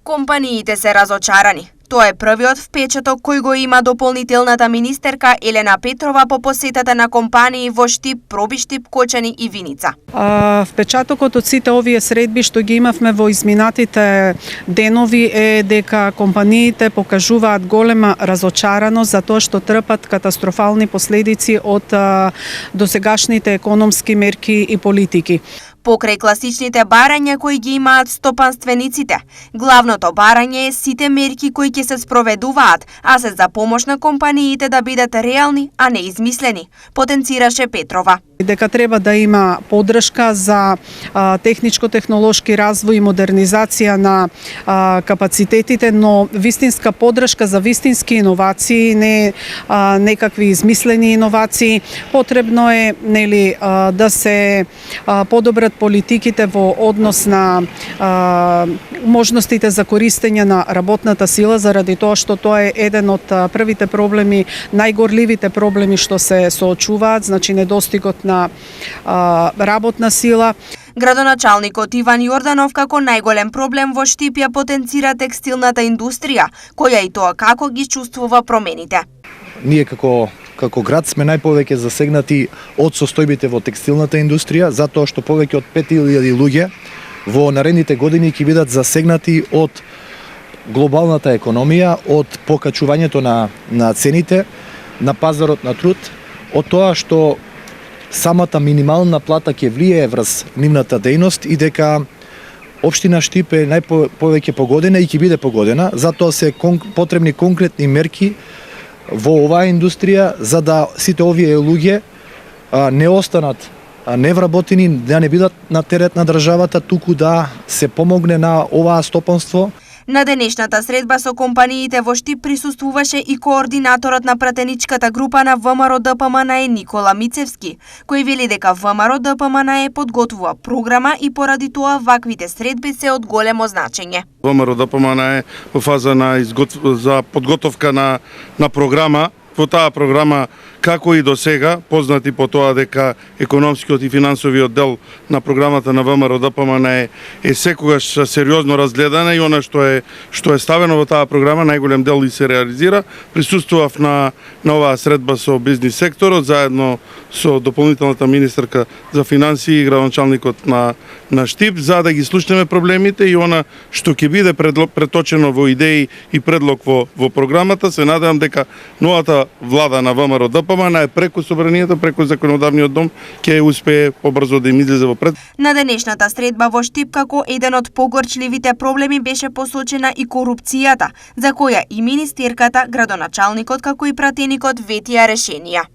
Компаниите се разочарани. Тоа е првиот впечаток кој го има дополнителната министерка Елена Петрова по посетата на компании во Штип, Пробиштип, Кочани и Виница. Впечатокот од сите овие средби што ги имавме во изминатите денови е дека компаниите покажуваат голема разочараност за тоа што трпат катастрофални последици од досегашните економски мерки и политики. Покрај класичните барања кои ги имаат стопанствениците, главното барање е сите мерки кои ќе се спроведуваат, а се за помош на компаниите да бидат реални, а не измислени, потенцираше Петрова. Дека треба да има поддршка за техничко-технолошки развој и модернизација на капацитетите, но вистинска поддршка за вистински иновации, не некакви измислени иновации. Потребно е да се подобрат политиките во однос на можностите за користење на работната сила, заради тоа што тоа е еден од првите проблеми, најгорливите проблеми што се соочуваат, значи недостигот на работна сила. Градоначалникот Иван Јорданов како најголем проблем во Штип ја потенцира текстилната индустрија, која и тоа како ги чувствува промените. Ние како град сме најповеќе засегнати од состојбите во текстилната индустрија, затоа што повеќе од 5000 луѓе во наредните години ќе бидат засегнати од глобалната економија, од покачувањето на цените на пазарот на труд, од тоа што самата минимална плата ќе влијае врз нивната дејност и дека општина Штип е најповеќе погодена и ќе биде погодена, затоа се потребни конкретни мерки во оваа индустрија за да сите овие луѓе не останат невработени, да не бидат на терет на државата, туку да се помогне на оваа стопанство. На денешната средба со компаниите во Штип присуствуваше и координаторот на пратеничката група на ВМРО ДПМНЕ Никола Мицевски, кој вели дека ВМРО ДПМНЕ подготвува програма и поради тоа ваквите средби се од големо значење. ВМРО ДПМНЕ во фаза за подготовка на програма. Во таа програма, како и до сега, познати по тоа дека економскиот и финансовиот дел на програмата на ВМРО ДПМНЕ е секогаш сериозно разгледана и она што е ставено во таа програма, најголем дел и се реализира. Присуствував на оваа средба со бизнис секторот, заедно со дополнителната министерка за финансии и градоначалникот на Штип, за да ги слушнеме проблемите и она што ќе биде преточено во идеи и предлог во програмата. Се надевам дека новата влада на ВМРО ДПМНЕ преку собранието, преку законодавниот дом ќе успее побрзо да им излезе во пред. На денешната средба во Штип како еден од погорчливите проблеми беше посочена и корупцијата, за која и министерката, градоначалникот како и пратеникот ветија решенија.